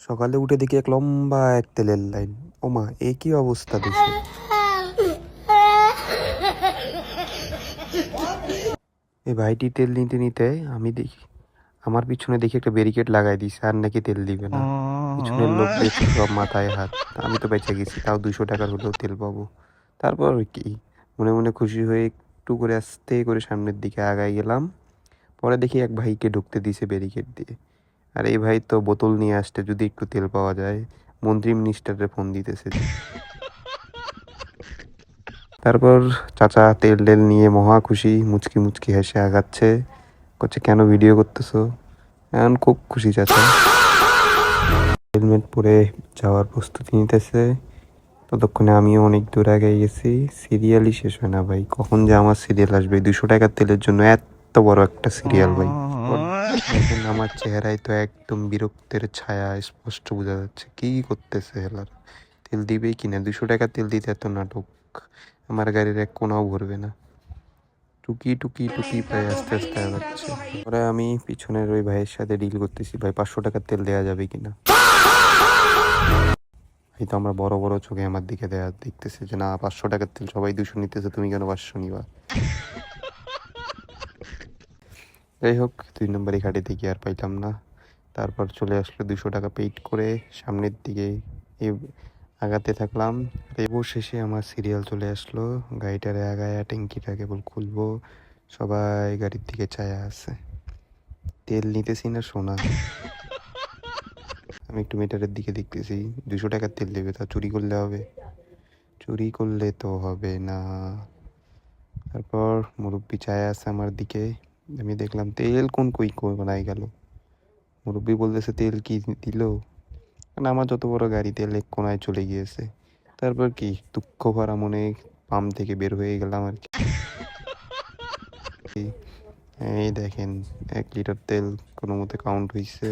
সকালে উঠে দেখি এক লম্বা এক তেলের লাইন। ওমা, এ কি অবস্থা দেখি। এই ভাইটি তেল নিতে নিতে আমি দেখি আমার পিছনে দেখি একটা ব্যারিকেড লাগাই দিছে, আর নাকি তেল দিবে না। পিছনের লোক দেখি সব মাথায় হাত। আমি তো বেঁচে গেছি, তাও 200 টাকার হলেও তেল পাবো। তারপর কি, মনে মনে খুশি হয়ে একটু করে আস্তে করে সামনের দিকে আগাই গেলাম। পরে দেখি এক ভাইকে ঢুকতে দিছে ব্যারিকেড দিয়ে। আর এই ভাই তো বোতল নিয়ে আসতে, যদি একটু তেল পাওয়া যায়। মন্ত্রী মিনিস্টারে ফোন দিতেছে। তারপর চাচা তেল টেল নিয়ে মহা খুশি, মুচকি মুচকি হেসে আগাচ্ছে। করছে, কেন ভিডিও করতেছো? এখন খুব খুশি চাচা। হেলমেট পরে যাওয়ার প্রস্তুতি নিতেছে। ততক্ষণে আমিও অনেক দূর আগে গেছি। সিরিয়ালই শেষ হয় না ভাই, কখন যে আমার সিরিয়াল আসবে। 200 টাকার তেলের জন্য এত বড় একটা সিরিয়াল ভাই। দেখেন আমার চেহারায় তো একদম বিরক্তের ছায়া স্পষ্ট বোঝা যাচ্ছে। কি করতেছে হেলার, তেল দিবেই কিনা? 200 টাকা তেল দিতে এত নাটক? আমার গাড়ির এক কোনাও ভরবে না। টুকি টুকি টুকি প্রায় আস্তে আস্তে আগাচ্ছে। পরে আমি পিছনের ওই ভাইয়ের সাথে ডিল করতেছি, ভাই 500 টাকার তেল দেওয়া যাবে কিনা। এই তো আমরা বড় বড় চোখে আমার দিকে দেখতেছে যে না, 500 টাকার তেল সবাই 200 নিতেছে, তুমি কেন 500 নিবা? যাই হোক, 2 নম্বরই ঘাটে থেকে আর পাইলাম না। তারপর চলে আসলো 200 টাকা পেইড করে সামনের দিকে আগাতে থাকলাম। অবশেষে আমার সিরিয়াল চলে আসলো। গাড়িটারে আগায়া ট্যাঙ্কিটা কেবল খুলবো, সবাই গাড়ির দিকে চায়া আছে। তেল নিতেছি না সোনা। আমি একটু মিটারের দিকে দেখতেছি, 200 টাকার তেল দেবে, তা চুরি করলে হবে? চুরি করলে তো হবে না। তারপর মুরব্বি চায় আছে আমার দিকে। আমি দেখলাম তেল কোন কই কোনায় গেল। মুরব্বি বলতেছে, তেল কি দিল? কারণ আমার যত বড় গাড়ি, তেল এক কোনায় চলে গিয়েছে। তারপর কি দুঃখ ভরা মনে পাম্প থেকে বের হয়ে গেলাম আর কি। এই দেখেন, 1 লিটার তেল কোনো মতে কাউন্ট হয়েছে।